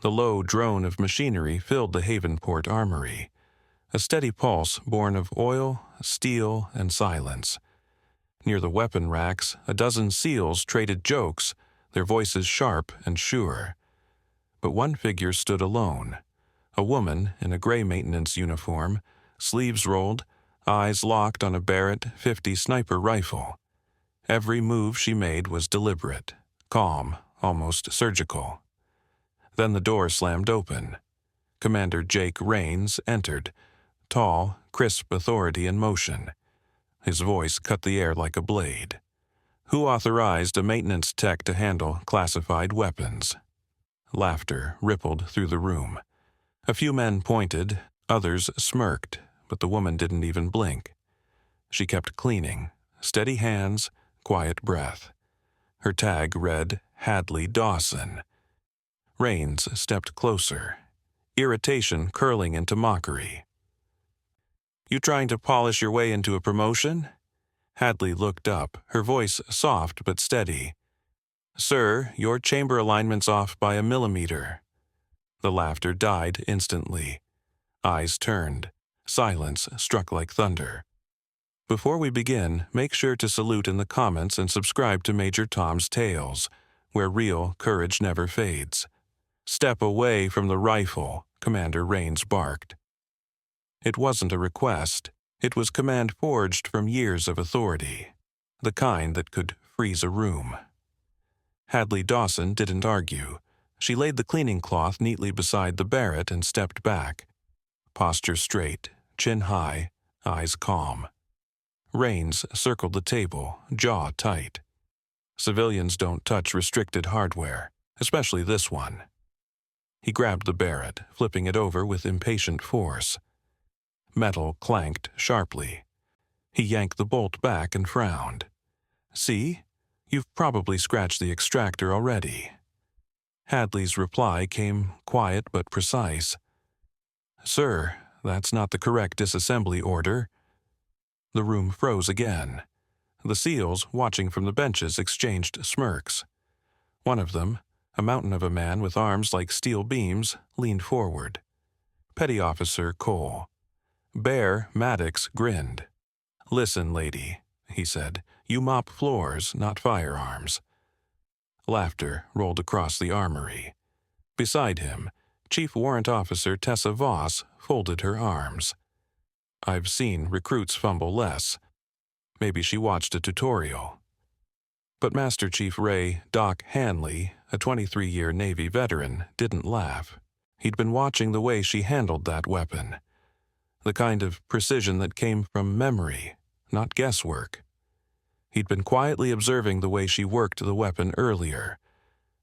The low drone of machinery filled the Havenport armory, a steady pulse born of oil, steel, and silence. Near the weapon racks, a dozen SEALs traded jokes, their voices sharp and sure. But one figure stood alone, a woman in a gray maintenance uniform, sleeves rolled, eyes locked on a Barrett .50 sniper rifle. Every move she made was deliberate, calm, almost surgical. Then the door slammed open. Commander Jake Raines entered, tall, crisp authority in motion. His voice cut the air like a blade. Who authorized a maintenance tech to handle classified weapons? Laughter rippled through the room. A few men pointed, others smirked, but the woman didn't even blink. She kept cleaning, steady hands, quiet breath. Her tag read Hadley Dawson. Raines stepped closer, irritation curling into mockery. "You trying to polish your way into a promotion?" Hadley looked up, her voice soft but steady. "Sir, your chamber alignment's off by a millimeter." The laughter died instantly. Eyes turned. Silence struck like thunder. Before we begin, make sure to salute in the comments and subscribe to Major Tom's Tales, where real courage never fades. "Step away from the rifle," Commander Raines barked. It wasn't a request. It was command forged from years of authority, the kind that could freeze a room. Hadley Dawson didn't argue. She laid the cleaning cloth neatly beside the Barrett and stepped back. Posture straight, chin high, eyes calm. Raines circled the table, jaw tight. Civilians don't touch restricted hardware, especially this one. He grabbed the Barrett, flipping it over with impatient force. Metal clanked sharply. He yanked the bolt back and frowned. "See? You've probably scratched the extractor already." Hadley's reply came quiet but precise. "Sir, that's not the correct disassembly order." The room froze again. The SEALs, watching from the benches, exchanged smirks. One of them, a mountain of a man with arms like steel beams, leaned forward. Petty Officer Cole. Bear Maddox grinned. "Listen, lady," he said, "you mop floors, not firearms." Laughter rolled across the armory. Beside him, Chief Warrant Officer Tessa Voss folded her arms. I've seen recruits fumble less. Maybe she watched a tutorial. But Master Chief Ray Doc Hanley, a 23-year Navy veteran, didn't laugh. He'd been watching the way she handled that weapon. The kind of precision that came from memory, not guesswork. He'd been quietly observing the way she worked the weapon earlier,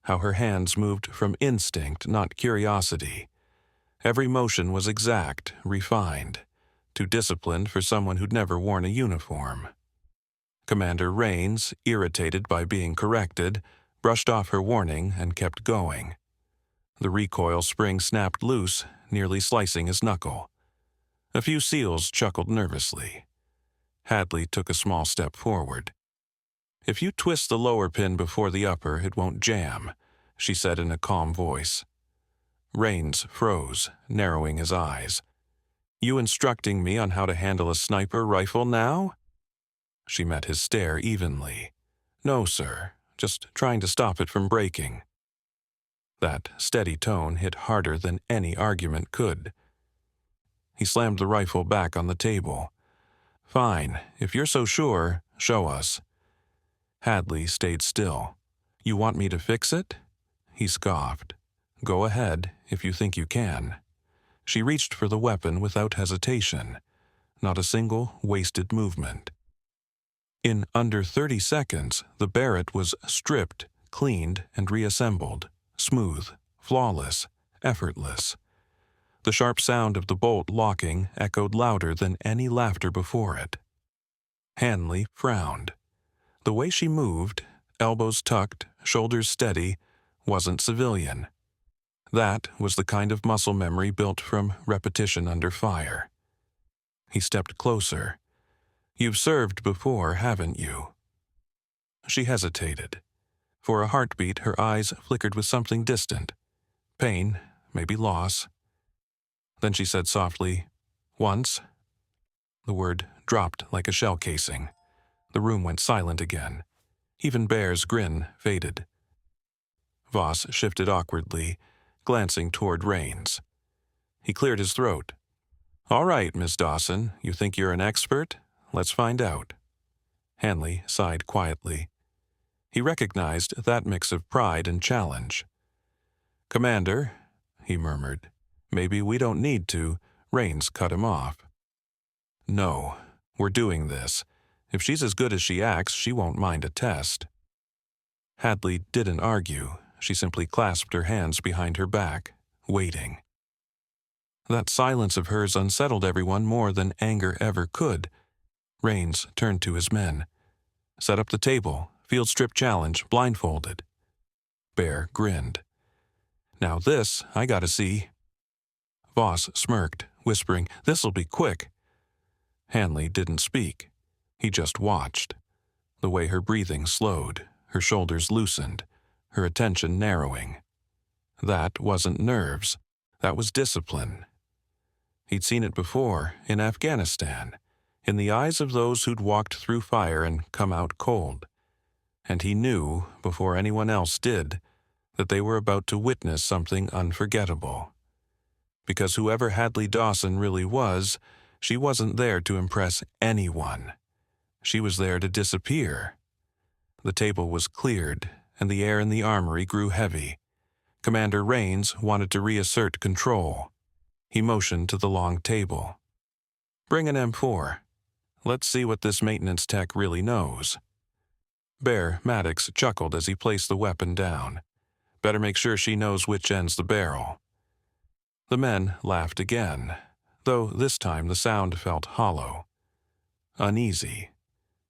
how her hands moved from instinct, not curiosity. Every motion was exact, refined, too disciplined for someone who'd never worn a uniform. Commander Raines, irritated by being corrected, brushed off her warning and kept going. The recoil spring snapped loose, nearly slicing his knuckle. A few SEALs chuckled nervously. Hadley took a small step forward. "If you twist the lower pin before the upper, it won't jam," she said in a calm voice. Raines froze, narrowing his eyes. "You instructing me on how to handle a sniper rifle now?" She met his stare evenly. "No, sir. Just trying to stop it from breaking." That steady tone hit harder than any argument could. He slammed the rifle back on the table. "Fine. If you're so sure, show us." Hadley stayed still. "You want me to fix it?" He scoffed. "Go ahead, if you think you can." She reached for the weapon without hesitation. Not a single wasted movement. In under 30 seconds, the Barrett was stripped, cleaned, and reassembled. Smooth, flawless, effortless. The sharp sound of the bolt locking echoed louder than any laughter before it. Hanley frowned. The way she moved, elbows tucked, shoulders steady, wasn't civilian. That was the kind of muscle memory built from repetition under fire. He stepped closer. "You've served before, haven't you?" She hesitated. For a heartbeat, her eyes flickered with something distant. Pain, maybe loss. Then she said softly, "Once." The word dropped like a shell casing. The room went silent again. Even Bear's grin faded. Voss shifted awkwardly, glancing toward Rains. He cleared his throat. "All right, Miss Dawson, you think you're an expert? Let's find out." Hanley sighed quietly. He recognized that mix of pride and challenge. "Commander," he murmured, "maybe we don't need to." Rains cut him off. "No, we're doing this. If she's as good as she acts, she won't mind a test." Hadley didn't argue. She simply clasped her hands behind her back, waiting. That silence of hers unsettled everyone more than anger ever could. Rains turned to his men. "Set up the table. Field strip challenge, blindfolded." Bear grinned. "Now this, I gotta see." Voss smirked, whispering, "This'll be quick." Hanley didn't speak. He just watched. The way her breathing slowed, her shoulders loosened, her attention narrowing. That wasn't nerves. That was discipline. He'd seen it before, in Afghanistan, in the eyes of those who'd walked through fire and come out cold. And he knew, before anyone else did, that they were about to witness something unforgettable. Because whoever Hadley Dawson really was, she wasn't there to impress anyone. She was there to disappear. The table was cleared, and the air in the armory grew heavy. Commander Rains wanted to reassert control. He motioned to the long table. "Bring an M4. Let's see what this maintenance tech really knows." Bear Maddox chuckled as he placed the weapon down. "Better make sure she knows which end's the barrel." The men laughed again, though this time the sound felt hollow. Uneasy.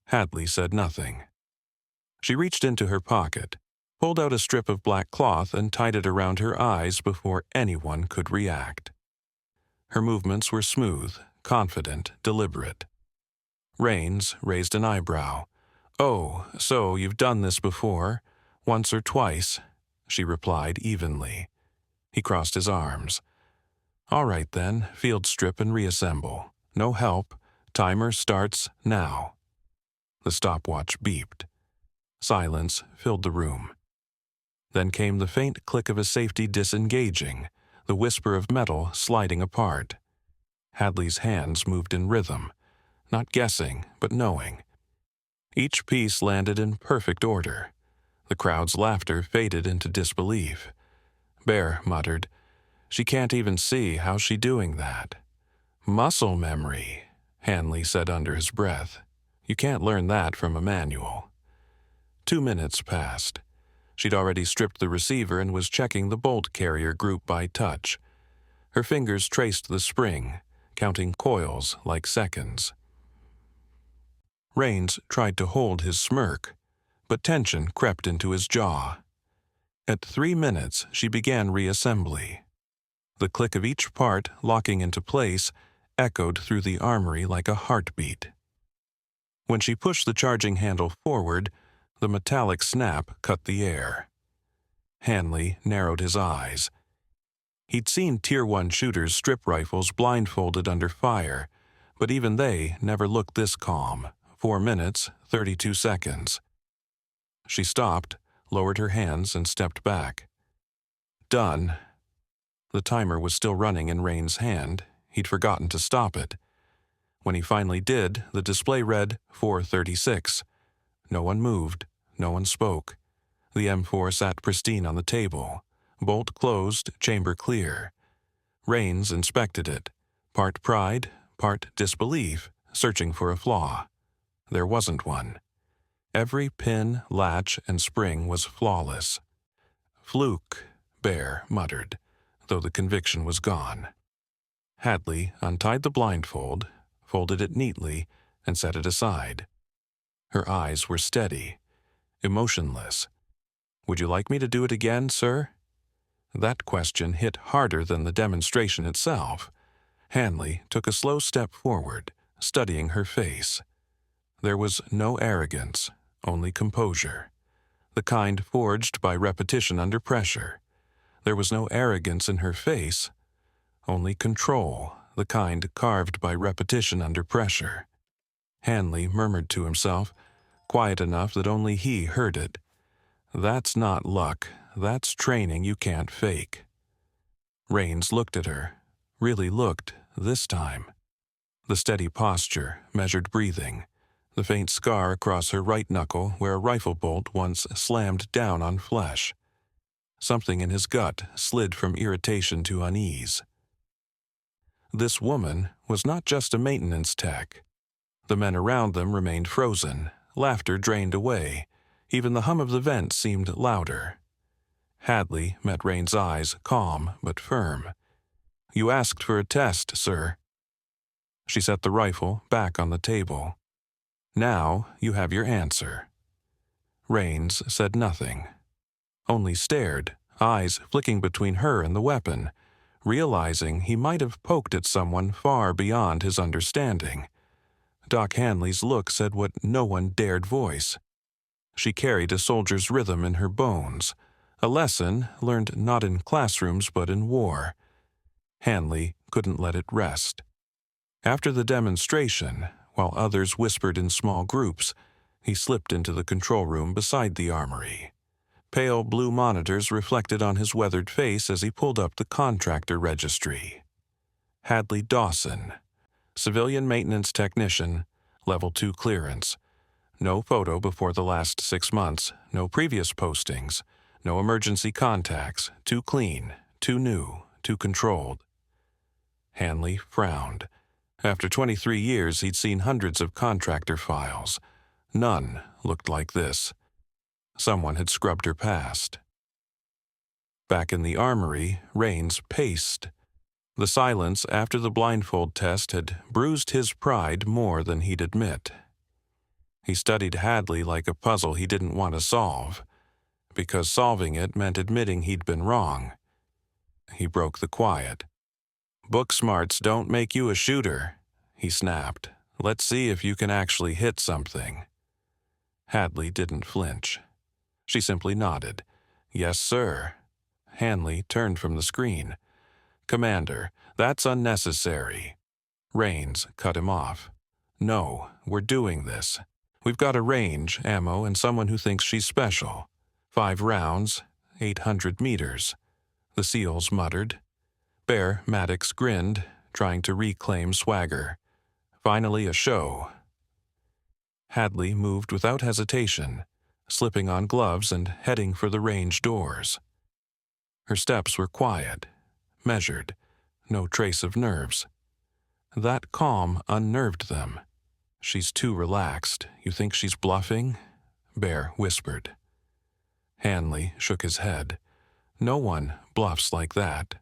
Hadley said nothing. She reached into her pocket, pulled out a strip of black cloth and tied it around her eyes before anyone could react. Her movements were smooth, confident, deliberate. Rains raised an eyebrow. "Oh, so you've done this before? Once or twice?" she replied evenly. He crossed his arms. "All right then, field strip and reassemble. No help. Timer starts now." The stopwatch beeped. Silence filled the room. Then came the faint click of a safety disengaging, the whisper of metal sliding apart. Hadley's hands moved in rhythm, not guessing, but knowing. Each piece landed in perfect order. The crowd's laughter faded into disbelief. Bear muttered, "She can't even see. How's she doing that?" "Muscle memory," Hanley said under his breath. "You can't learn that from a manual." 2 minutes passed. She'd already stripped the receiver and was checking the bolt carrier group by touch. Her fingers traced the spring, counting coils like seconds. Rains tried to hold his smirk, but tension crept into his jaw. At 3 minutes, she began reassembly. The click of each part locking into place echoed through the armory like a heartbeat. When she pushed the charging handle forward, the metallic snap cut the air. Hanley narrowed his eyes. He'd seen Tier 1 shooters strip rifles blindfolded under fire, but even they never looked this calm. 4 minutes, 32 seconds. She stopped, lowered her hands, and stepped back. "Done." The timer was still running in Rain's hand. He'd forgotten to stop it. When he finally did, the display read 4:36. No one moved. No one spoke. The M4 sat pristine on the table. Bolt closed, chamber clear. Rains inspected it, part pride, part disbelief, searching for a flaw. There wasn't one. Every pin, latch, and spring was flawless. "Fluke," Bear muttered, though the conviction was gone. Hadley untied the blindfold, folded it neatly, and set it aside. Her eyes were steady, emotionless. "Would you like me to do it again, sir?" That question hit harder than the demonstration itself. Hanley took a slow step forward, studying her face. There was no arrogance, only composure, the kind forged by repetition under pressure. There was no arrogance in her face, only control, the kind carved by repetition under pressure. Hanley murmured to himself, quiet enough that only he heard it. That's not luck, that's training you can't fake. Rains looked at her, really looked this time. The steady posture, measured breathing, the faint scar across her right knuckle where a rifle bolt once slammed down on flesh. Something in his gut slid from irritation to unease. This woman was not just a maintenance tech. The men around them remained frozen, laughter drained away. Even the hum of the vent seemed louder. Hadley met Rain's eyes, calm but firm. "You asked for a test, sir." She set the rifle back on the table. "Now you have your answer." Rains said nothing, only stared, eyes flicking between her and the weapon, realizing he might have poked at someone far beyond his understanding. Doc Hanley's look said what no one dared voice. She carried a soldier's rhythm in her bones, a lesson learned not in classrooms but in war. Hanley couldn't let it rest. After the demonstration, while others whispered in small groups, he slipped into the control room beside the armory. Pale blue monitors reflected on his weathered face as he pulled up the contractor registry. Hadley Dawson, civilian maintenance technician, level 2 clearance. No photo before the last 6 months, no previous postings, no emergency contacts, too clean, too new, too controlled. Hanley frowned. After 23 years, he'd seen hundreds of contractor files. None looked like this. Someone had scrubbed her past. Back in the armory, Rains paced. The silence after the blindfold test had bruised his pride more than he'd admit. He studied Hadley like a puzzle he didn't want to solve, because solving it meant admitting he'd been wrong. He broke the quiet. "Book smarts don't make you a shooter," he snapped. "Let's see if you can actually hit something." Hadley didn't flinch. She simply nodded. "Yes, sir." Hanley turned from the screen. "Commander, that's unnecessary." Rains cut him off. "No, we're doing this. We've got a range, ammo, and someone who thinks she's special. 5 rounds, 800 meters. The SEALs muttered. Bear Maddox grinned, trying to reclaim swagger. Finally a show. Hadley moved without hesitation, slipping on gloves and heading for the range doors. Her steps were quiet, measured, no trace of nerves. That calm unnerved them. "She's too relaxed. You think she's bluffing?" Bear whispered. Hanley shook his head. "No one bluffs like that."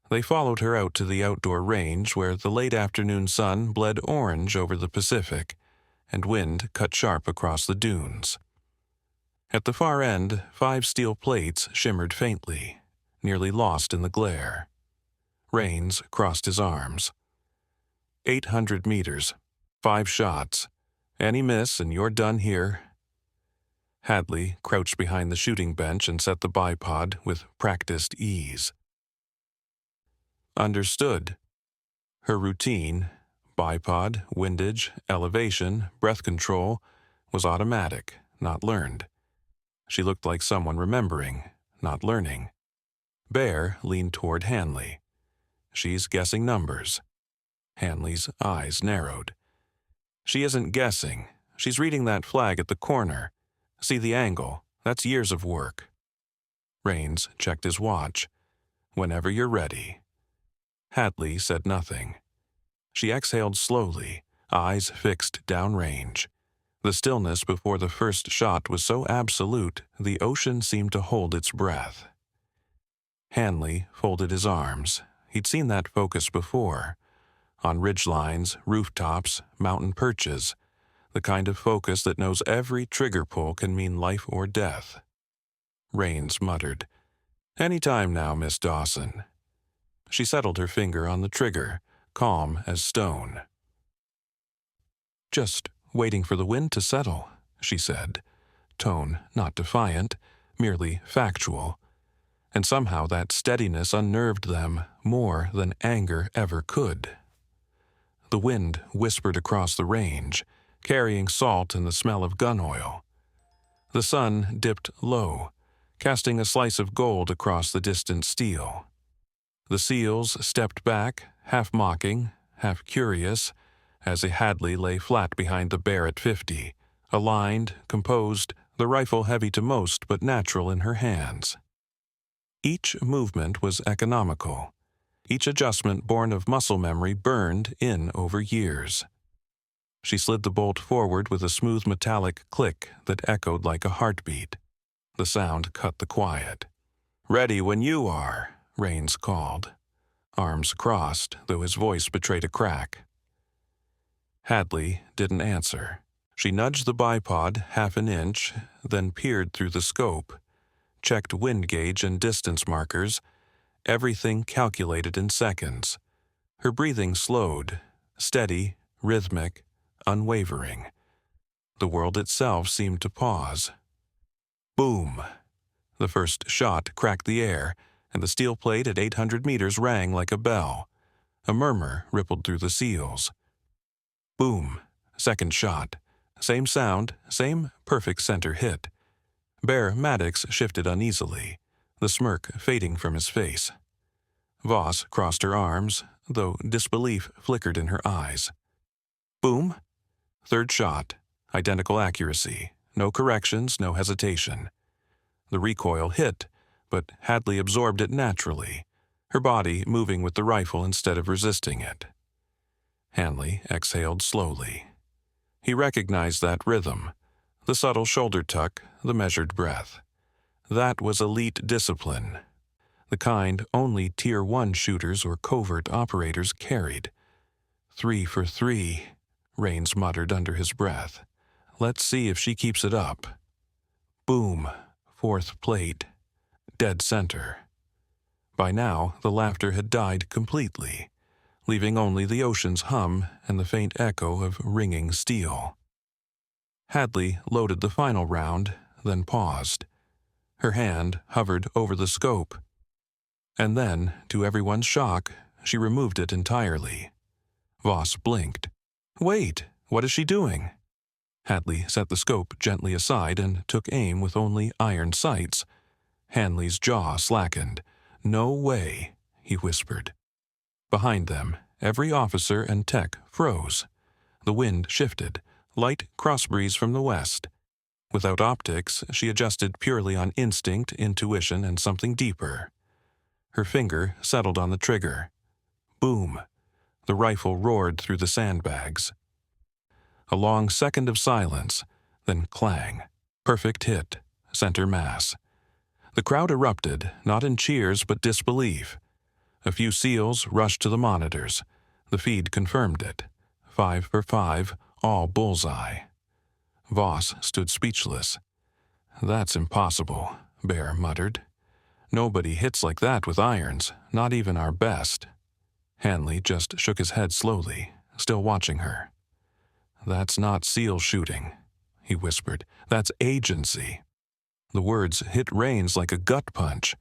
They followed her out to the outdoor range where the late afternoon sun bled orange over the Pacific, and wind cut sharp across the dunes. At the far end, 5 steel plates shimmered faintly, nearly lost in the glare. Rains crossed his arms. 800 meters, 5 shots. Any miss and you're done here. Hadley crouched behind the shooting bench and set the bipod with practiced ease. Understood. Her routine, bipod, windage, elevation, breath control, was automatic, not learned. She looked like someone remembering, not learning. Bear leaned toward Hanley. "She's guessing numbers." Hanley's eyes narrowed. "She isn't guessing. She's reading that flag at the corner. See the angle? That's years of work." Rains checked his watch. "Whenever you're ready." Hadley said nothing. She exhaled slowly, eyes fixed downrange. The stillness before the first shot was so absolute, the ocean seemed to hold its breath. Hanley folded his arms. He'd seen that focus before. On ridgelines, rooftops, mountain perches. The kind of focus that knows every trigger pull can mean life or death. Rains muttered, "Any time now, Miss Dawson." She settled her finger on the trigger, calm as stone. "Just waiting for the wind to settle," she said, tone not defiant, merely factual. and somehow that steadiness unnerved them more than anger ever could. The wind whispered across the range, carrying salt and the smell of gun oil. The sun dipped low, casting a slice of gold across the distant steel. The SEALs stepped back, half mocking, half curious, as Hadley lay flat behind the Barrett 50, aligned, composed, the rifle heavy to most but natural in her hands. Each movement was economical. Each adjustment born of muscle memory burned in over years. She slid the bolt forward with a smooth metallic click that echoed like a heartbeat. The sound cut the quiet. "Ready when you are," Rains called. Arms crossed, though his voice betrayed a crack. Hadley didn't answer. She nudged the bipod half an inch, then peered through the scope, checked wind gauge and distance markers, everything calculated in seconds. Her breathing slowed, steady, rhythmic, unwavering. The world itself seemed to pause. Boom! The first shot cracked the air, and the steel plate at 800 meters rang like a bell. A murmur rippled through the SEALs. Boom! Second shot. Same sound, same perfect center hit. Bear Maddox shifted uneasily, the smirk fading from his face. Voss crossed her arms, though disbelief flickered in her eyes. Boom! Third shot. Identical accuracy. No corrections, no hesitation. The recoil hit, but Hadley absorbed it naturally, her body moving with the rifle instead of resisting it. Hanley exhaled slowly. He recognized that rhythm, the subtle shoulder tuck, the measured breath. That was elite discipline, the kind only Tier 1 shooters or covert operators carried. 3 for 3, Rains muttered under his breath. Let's see if she keeps it up. Boom, fourth plate, dead center. By now, the laughter had died completely, leaving only the ocean's hum and the faint echo of ringing steel. Hadley loaded the final round, then paused. Her hand hovered over the scope. And then, to everyone's shock, she removed it entirely. Voss blinked. "Wait, what is she doing?" Hadley set the scope gently aside and took aim with only iron sights. Hanley's jaw slackened. "No way," he whispered. Behind them, every officer and tech froze. The wind shifted, light cross breeze from the west. Without optics, she adjusted purely on instinct, intuition, and something deeper. Her finger settled on the trigger. Boom! The rifle roared through the sandbags. A long second of silence, then clang. Perfect hit, center mass. The crowd erupted, not in cheers but disbelief. A few SEALs rushed to the monitors. The feed confirmed it. 5 for 5, all bullseye. Voss stood speechless. "That's impossible," Bear muttered. "Nobody hits like that with irons, not even our best." Hanley just shook his head slowly, still watching her. "That's not SEAL shooting," he whispered. "That's agency." The words hit Rains like a gut punch.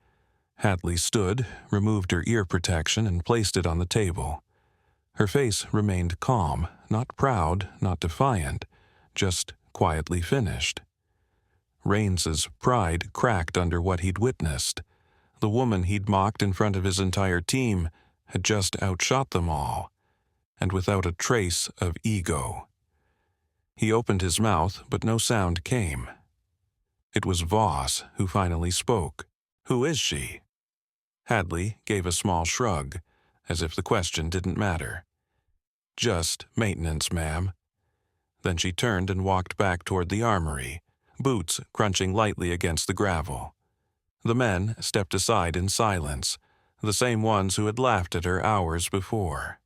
Hadley stood, removed her ear protection, and placed it on the table. Her face remained calm, not proud, not defiant, just quietly finished. Rains's pride cracked under what he'd witnessed. The woman he'd mocked in front of his entire team had just outshot them all, and without a trace of ego. He opened his mouth, but no sound came. It was Voss who finally spoke. "Who is she?" Hadley gave a small shrug, as if the question didn't matter. "Just maintenance, ma'am." Then she turned and walked back toward the armory, boots crunching lightly against the gravel. The men stepped aside in silence, the same ones who had laughed at her hours before.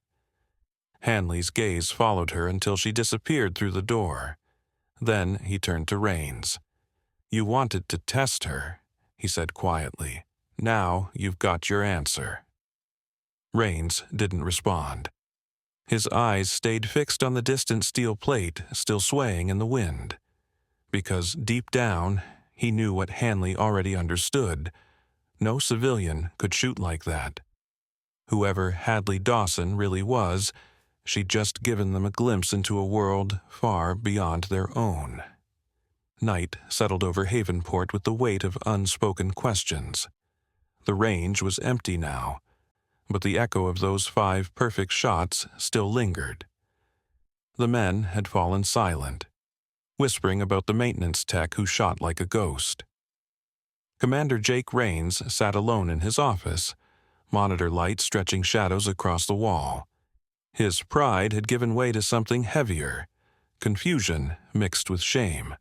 Hanley's gaze followed her until she disappeared through the door. Then he turned to Rains. "You wanted to test her," he said quietly. "Now you've got your answer." Rains didn't respond. His eyes stayed fixed on the distant steel plate still swaying in the wind. Because deep down, he knew what Hanley already understood. No civilian could shoot like that. Whoever Hadley Dawson really was, she'd just given them a glimpse into a world far beyond their own. Night settled over Havenport with the weight of unspoken questions. The range was empty now, but the echo of those 5 perfect shots still lingered. The men had fallen silent, whispering about the maintenance tech who shot like a ghost. Commander Jake Rains sat alone in his office, monitor light stretching shadows across the wall. His pride had given way to something heavier, confusion mixed with shame.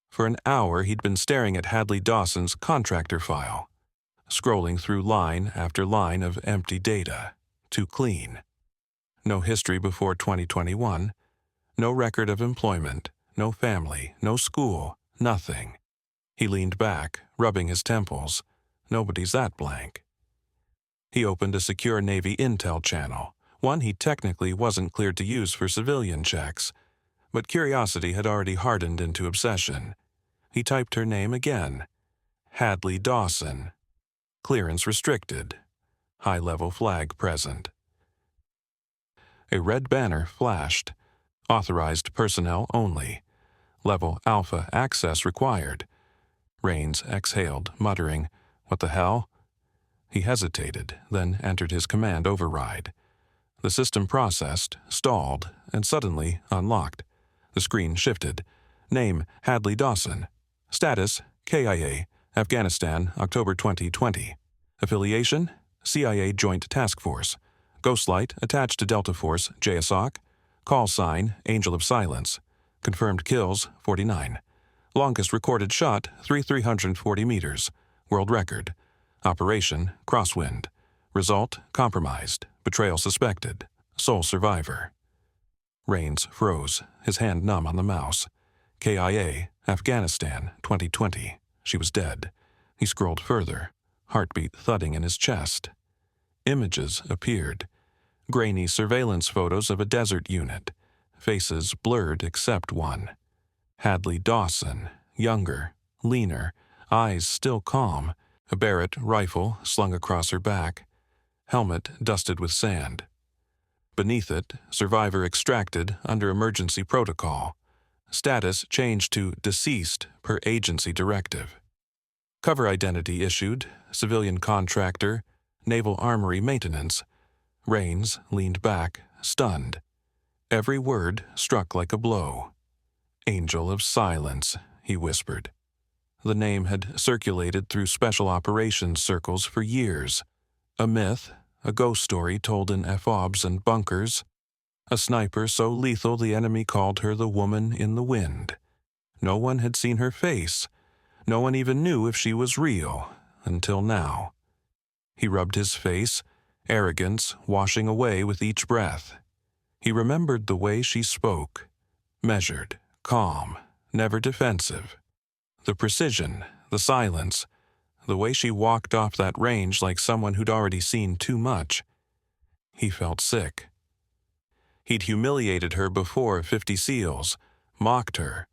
For an hour he'd been staring at Hadley Dawson's contractor file, scrolling through line after line of empty data, too clean. No history before 2021, no record of employment, no family, no school, nothing. He leaned back, rubbing his temples. Nobody's that blank. He opened a secure Navy intel channel, one he technically wasn't cleared to use for civilian checks, but curiosity had already hardened into obsession. He typed her name again. Hadley Dawson. Clearance restricted. High-level flag present. A red banner flashed. Authorized personnel only. Level Alpha access required. Rains exhaled, muttering, "What the hell?" He hesitated, then entered his command override. The system processed, stalled, and suddenly unlocked. The screen shifted. Name, Hadley Dawson. Status, KIA, Afghanistan, October 2020. Affiliation, CIA Joint Task Force. Ghostlight attached to Delta Force, JSOC. Call sign, Angel of Silence. Confirmed kills, 49. Longest recorded shot, 340 meters. World record. Operation, Crosswind. Result, compromised. Betrayal suspected. Sole survivor. Rains froze, his hand numb on the mouse. KIA, Afghanistan, 2020. She was dead. He scrolled further, heartbeat thudding in his chest. Images appeared. Grainy surveillance photos of a desert unit. Faces blurred except one. Hadley Dawson, younger, leaner, eyes still calm, a Barrett rifle slung across her back, helmet dusted with sand. Beneath it, survivor extracted under emergency protocol. Status changed to deceased per agency directive. Cover identity issued, civilian contractor, Naval Armory maintenance. Rains leaned back, stunned. Every word struck like a blow. Angel of Silence, he whispered. The name had circulated through special operations circles for years. A myth, a ghost story told in FOBs and bunkers. A sniper so lethal the enemy called her the woman in the wind. No one had seen her face. No one even knew if she was real, until now. He rubbed his face, arrogance washing away with each breath. He remembered the way she spoke. Measured, calm, never defensive. The precision, the silence, the way she walked off that range like someone who'd already seen too much. He felt sick. He'd humiliated her before 50 SEALs, mocked her,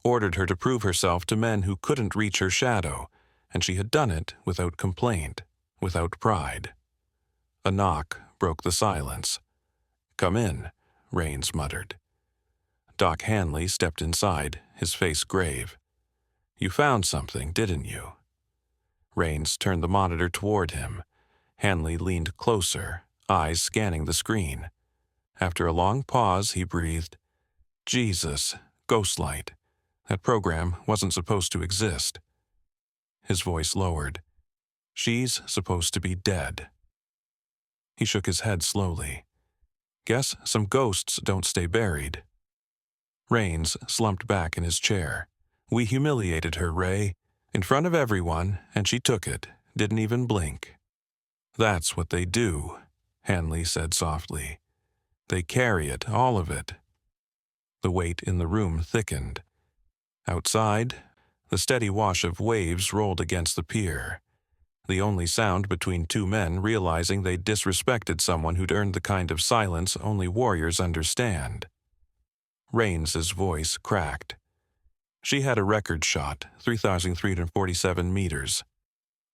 ordered her to prove herself to men who couldn't reach her shadow, and she had done it without complaint, without pride. A knock broke the silence. "Come in," Rains muttered. Doc Hanley stepped inside, his face grave. "You found something, didn't you?" Rains turned the monitor toward him. Hanley leaned closer, eyes scanning the screen. After a long pause, he breathed, "Jesus, Ghostlight. That program wasn't supposed to exist." His voice lowered. "She's supposed to be dead." He shook his head slowly. "Guess some ghosts don't stay buried." Rains slumped back in his chair. "We humiliated her, Ray, in front of everyone, and she took it, didn't even blink." "That's what they do," Hanley said softly. "They carry it, all of it." The weight in the room thickened. Outside, the steady wash of waves rolled against the pier. The only sound between two men realizing they'd disrespected someone who'd earned the kind of silence only warriors understand. Rains's voice cracked. "She had a record shot, 3,347 meters.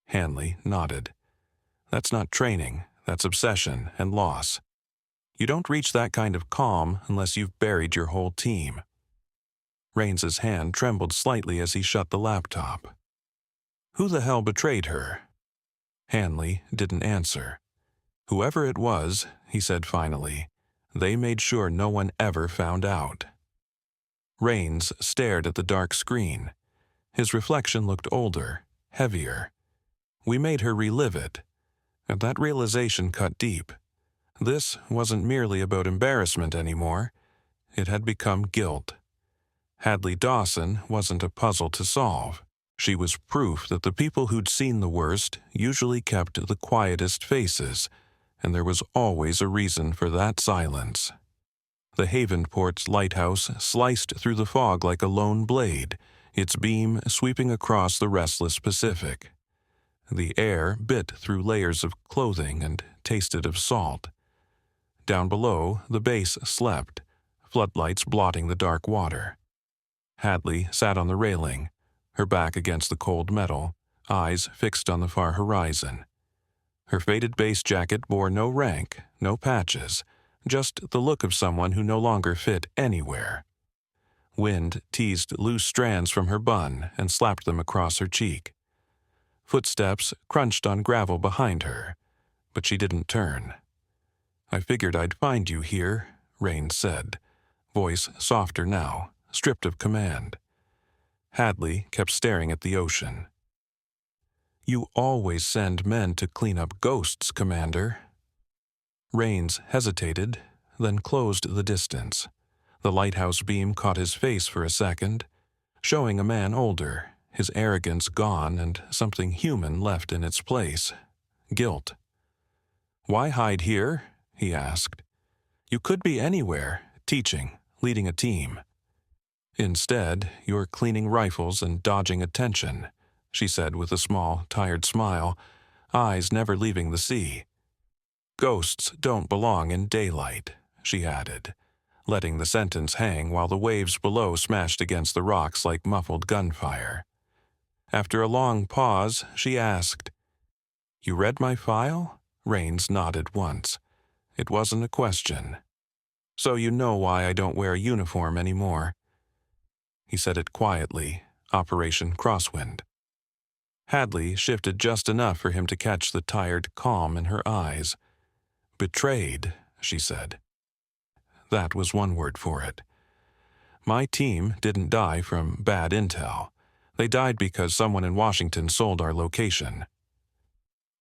Hanley nodded. That's not training, that's obsession and loss. You don't reach that kind of calm unless you've buried your whole team. Raines's hand trembled slightly as he shut the laptop. Who the hell betrayed her? Hanley didn't answer. Whoever it was, he said finally, they made sure no one ever found out. Raines stared at the dark screen. His reflection looked older, heavier. We made her relive it, and that realization cut deep. This wasn't merely about embarrassment anymore. It had become guilt. Hadley Dawson wasn't a puzzle to solve. She was proof that the people who'd seen the worst usually kept the quietest faces, and there was always a reason for that silence. The Havenport's lighthouse sliced through the fog like a lone blade, its beam sweeping across the restless Pacific. The air bit through layers of clothing and tasted of salt. Down below, the base slept, floodlights blotting the dark water. Hadley sat on the railing, her back against the cold metal, eyes fixed on the far horizon. Her faded base jacket bore no rank, no patches, just the look of someone who no longer fit anywhere. Wind teased loose strands from her bun and slapped them across her cheek. Footsteps crunched on gravel behind her, but she didn't turn. I figured I'd find you here, Raines said, voice softer now, stripped of command. Hadley kept staring at the ocean. You always send men to clean up ghosts, Commander. Raines hesitated, then closed the distance. The lighthouse beam caught his face for a second, showing a man older, his arrogance gone and something human left in its place. Guilt. Why hide here? He asked. You could be anywhere, teaching, leading a team. Instead, you're cleaning rifles and dodging attention, she said with a small, tired smile, eyes never leaving the sea. Ghosts don't belong in daylight, she added, letting the sentence hang while the waves below smashed against the rocks like muffled gunfire. After a long pause, she asked, You read my file? Raines nodded once. It wasn't a question. So you know why I don't wear a uniform anymore. He said it quietly, Operation Crosswind. Hadley shifted just enough for him to catch the tired calm in her eyes. Betrayed, she said. That was one word for it. My team didn't die from bad intel. They died because someone in Washington sold our location.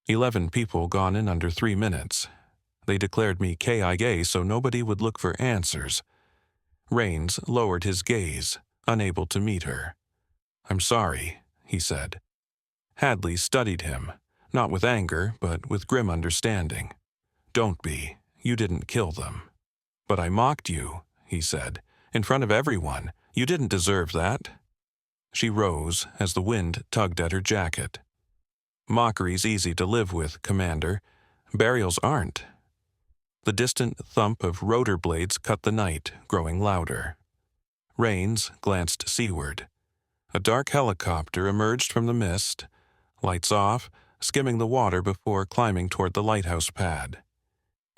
11 people gone in under 3 minutes. They declared me KIA so nobody would look for answers. Raines lowered his gaze, unable to meet her. I'm sorry, he said. Hadley studied him, not with anger, but with grim understanding. Don't be. You didn't kill them. But I mocked you, he said, in front of everyone. You didn't deserve that. She rose as the wind tugged at her jacket. Mockery's easy to live with, Commander. Burials aren't. The distant thump of rotor blades cut the night, growing louder. Raines glanced seaward. A dark helicopter emerged from the mist, lights off, skimming the water before climbing toward the lighthouse pad.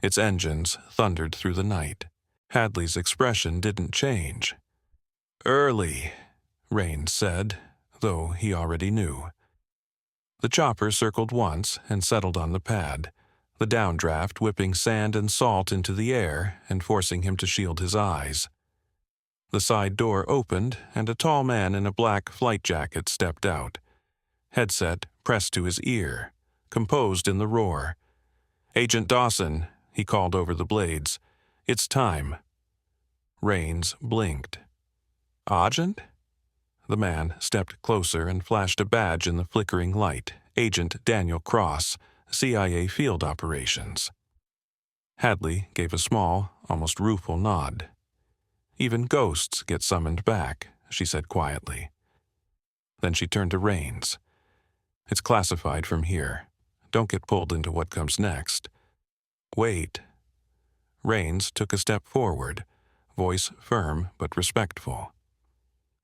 Its engines thundered through the night. Hadley's expression didn't change. Early, Raines said, though he already knew. The chopper circled once and settled on the pad, the downdraft whipping sand and salt into the air and forcing him to shield his eyes. The side door opened, and a tall man in a black flight jacket stepped out, headset pressed to his ear, composed in the roar. Agent Dawson, he called over the blades. It's time. Raines blinked. Agent? The man stepped closer and flashed a badge in the flickering light. Agent Daniel Cross, CIA Field Operations. Hadley gave a small, almost rueful nod. Even ghosts get summoned back, she said quietly. Then she turned to Raines. It's classified from here. Don't get pulled into what comes next. Wait. Raines took a step forward, voice firm but respectful.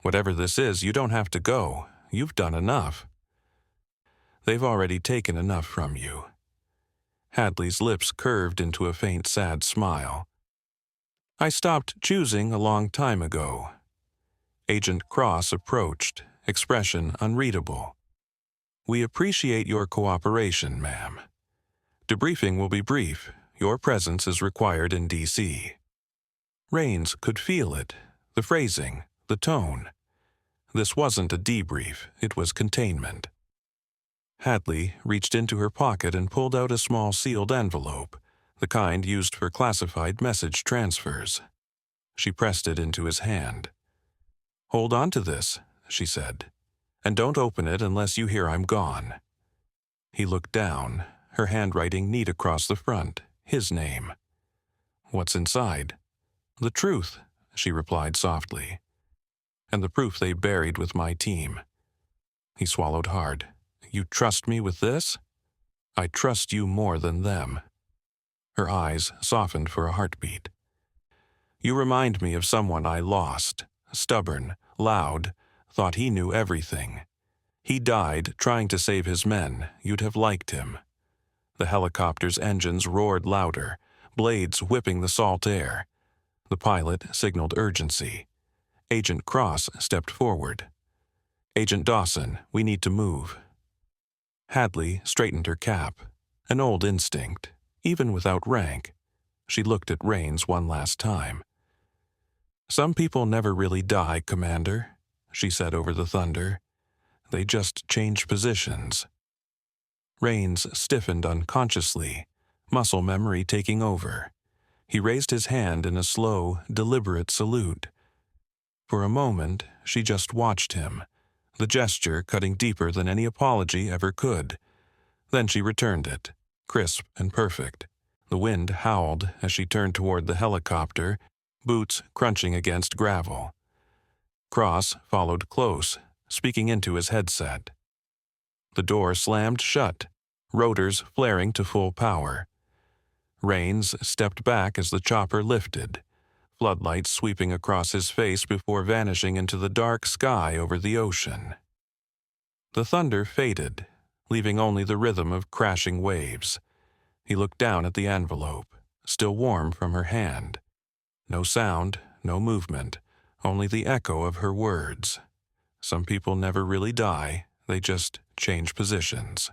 Whatever this is, you don't have to go. You've done enough. They've already taken enough from you." Hadley's lips curved into a faint, sad smile. "I stopped choosing a long time ago." Agent Cross approached, expression unreadable. "We appreciate your cooperation, ma'am. Debriefing will be brief. Your presence is required in D.C." Rains could feel it, the phrasing, the tone. This wasn't a debrief, it was containment. Hadley reached into her pocket and pulled out a small sealed envelope, the kind used for classified message transfers. She pressed it into his hand. "Hold on to this," she said, "and don't open it unless you hear I'm gone." He looked down, her handwriting neat across the front, his name. "What's inside?" "The truth," she replied softly. "And the proof they buried with my team." He swallowed hard. "You trust me with this?" "I trust you more than them." Her eyes softened for a heartbeat. "You remind me of someone I lost. Stubborn, loud, thought he knew everything. He died trying to save his men. You'd have liked him." The helicopter's engines roared louder, blades whipping the salt air. The pilot signaled urgency. Agent Cross stepped forward. "Agent Dawson, we need to move." Hadley straightened her cap, an old instinct, even without rank. She looked at Rains one last time. "Some people never really die, Commander," she said over the thunder. "They just change positions." Rains stiffened unconsciously, muscle memory taking over. He raised his hand in a slow, deliberate salute. For a moment, she just watched him, the gesture cutting deeper than any apology ever could. Then she returned it, crisp and perfect. The wind howled as she turned toward the helicopter, boots crunching against gravel. Cross followed close, speaking into his headset. The door slammed shut, rotors flaring to full power. Rains stepped back as the chopper lifted, floodlights sweeping across his face before vanishing into the dark sky over the ocean. The thunder faded, leaving only the rhythm of crashing waves. He looked down at the envelope, still warm from her hand. No sound, no movement, only the echo of her words. Some people never really die, they just change positions.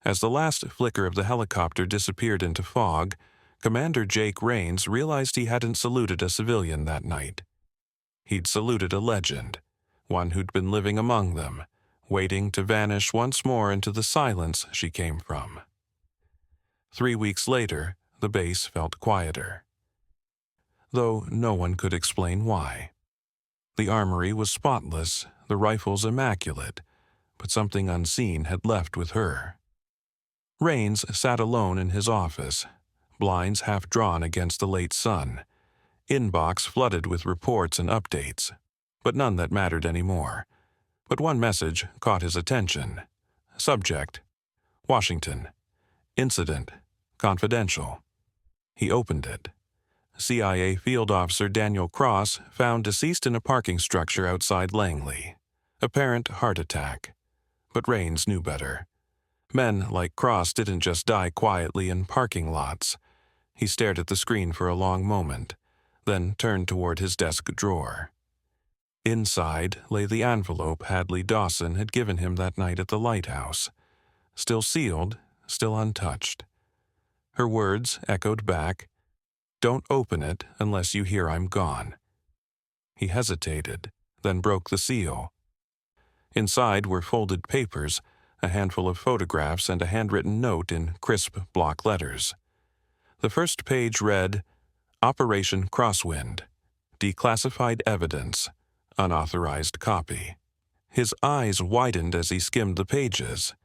As the last flicker of the helicopter disappeared into fog, Commander Jake Rains realized he hadn't saluted a civilian that night. He'd saluted a legend, one who'd been living among them, waiting to vanish once more into the silence she came from. 3 weeks later, the base felt quieter, though no one could explain why. The armory was spotless, the rifles immaculate, but something unseen had left with her. Rains sat alone in his office, blinds half drawn against the late sun, inbox flooded with reports and updates, but none that mattered anymore. But one message caught his attention. Subject: Washington. Incident: confidential. He opened it. CIA Field Officer Daniel Cross found deceased in a parking structure outside Langley. Apparent heart attack. But Rains knew better. Men like Cross didn't just die quietly in parking lots. He stared at the screen for a long moment, then turned toward his desk drawer. Inside lay the envelope Hadley Dawson had given him that night at the lighthouse. Still sealed, still untouched. Her words echoed back, "Don't open it unless you hear I'm gone." He hesitated, then broke the seal. Inside were folded papers, a handful of photographs, and a handwritten note in crisp block letters. The first page read, "Operation Crosswind. Declassified evidence. Unauthorized copy." His eyes widened as he skimmed the pages.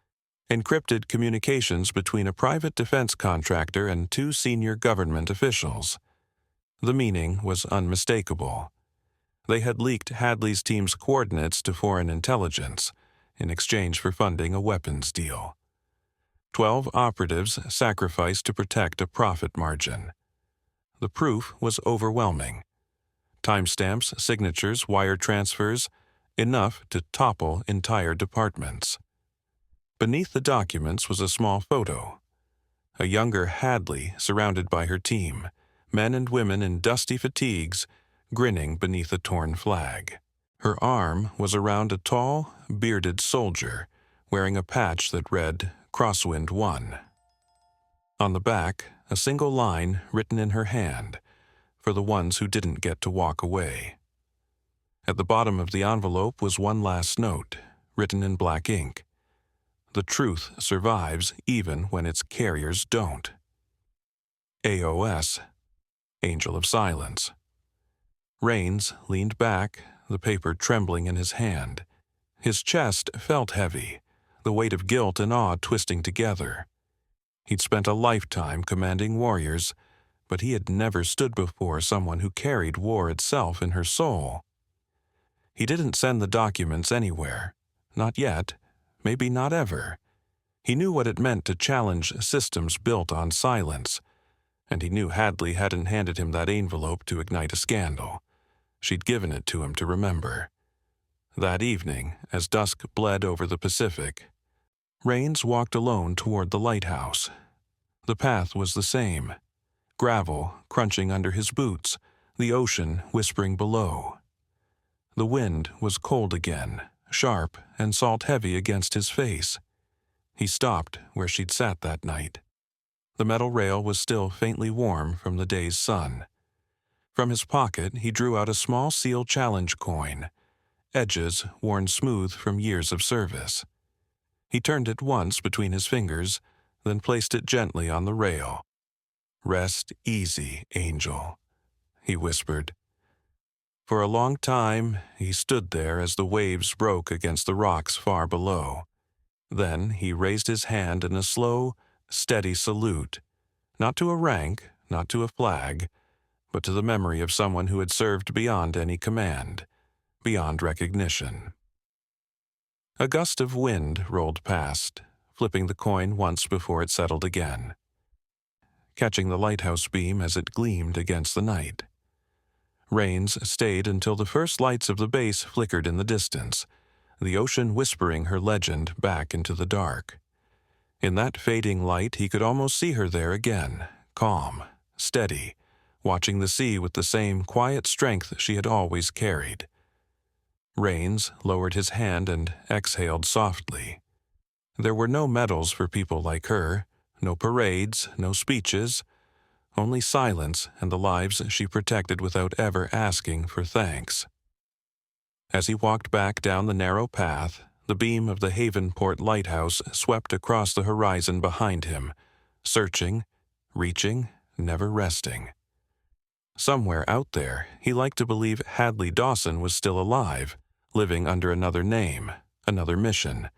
Encrypted communications between a private defense contractor and 2 senior government officials. The meaning was unmistakable. They had leaked Hadley's team's coordinates to foreign intelligence in exchange for funding a weapons deal. 12 operatives sacrificed to protect a profit margin. The proof was overwhelming. Timestamps, signatures, wire transfers, enough to topple entire departments. Beneath the documents was a small photo. A younger Hadley surrounded by her team, men and women in dusty fatigues, grinning beneath a torn flag. Her arm was around a tall, bearded soldier, wearing a patch that read, Crosswind 1. On the back, a single line written in her hand, for the ones who didn't get to walk away. At the bottom of the envelope was one last note, written in black ink. The truth survives even when its carriers don't. AOS, Angel of Silence. Rains leaned back, the paper trembling in his hand. His chest felt heavy, the weight of guilt and awe twisting together. He'd spent a lifetime commanding warriors, but he had never stood before someone who carried war itself in her soul. He didn't send the documents anywhere. Not yet. Maybe not ever. He knew what it meant to challenge systems built on silence, and he knew Hadley hadn't handed him that envelope to ignite a scandal. She'd given it to him to remember. That evening, as dusk bled over the Pacific, Rains walked alone toward the lighthouse. The path was the same. Gravel crunching under his boots, the ocean whispering below. The wind was cold again, sharp and salt-heavy against his face. He stopped where she'd sat that night. The metal rail was still faintly warm from the day's sun. From his pocket, he drew out a small seal challenge coin, edges worn smooth from years of service. He turned it once between his fingers, then placed it gently on the rail. "Rest easy, Angel," he whispered. For a long time, he stood there as the waves broke against the rocks far below. Then he raised his hand in a slow, steady salute, not to a rank, not to a flag, but to the memory of someone who had served beyond any command, beyond recognition. A gust of wind rolled past, flipping the coin once before it settled again, catching the lighthouse beam as it gleamed against the night. Rains stayed until the first lights of the base flickered in the distance, the ocean whispering her legend back into the dark. In that fading light, he could almost see her there again, calm, steady, watching the sea with the same quiet strength she had always carried. Rains lowered his hand and exhaled softly. There were no medals for people like her, no parades, no speeches, only silence and the lives she protected without ever asking for thanks. As he walked back down the narrow path, the beam of the Havenport lighthouse swept across the horizon behind him, searching, reaching, never resting. Somewhere out there, he liked to believe Hadley Dawson was still alive, living under another name, another mission,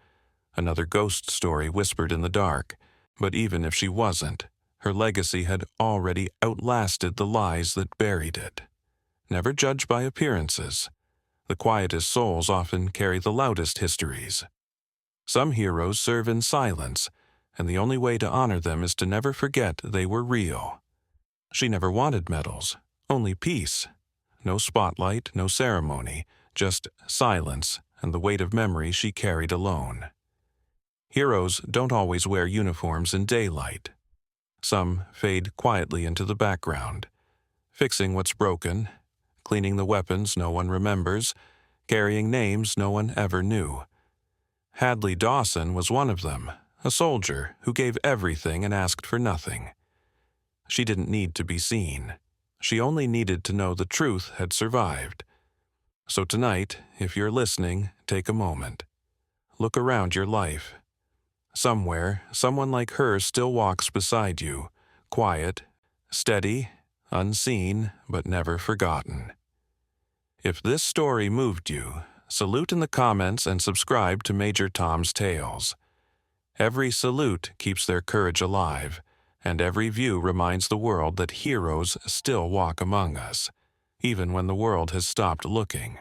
another ghost story whispered in the dark. But even if she wasn't, her legacy had already outlasted the lies that buried it. Never judge by appearances. The quietest souls often carry the loudest histories. Some heroes serve in silence, and the only way to honor them is to never forget they were real. She never wanted medals, only peace. No spotlight, no ceremony, just silence and the weight of memory she carried alone. Heroes don't always wear uniforms in daylight. Some fade quietly into the background, fixing what's broken, cleaning the weapons no one remembers, carrying names no one ever knew. Hadley Dawson was one of them, a soldier who gave everything and asked for nothing. She didn't need to be seen. She only needed to know the truth had survived. So tonight, if you're listening, take a moment. Look around your life. Somewhere, someone like her still walks beside you, quiet, steady, unseen, but never forgotten. If this story moved you, salute in the comments and subscribe to Major Tom's Tales. Every salute keeps their courage alive, and every view reminds the world that heroes still walk among us, even when the world has stopped looking.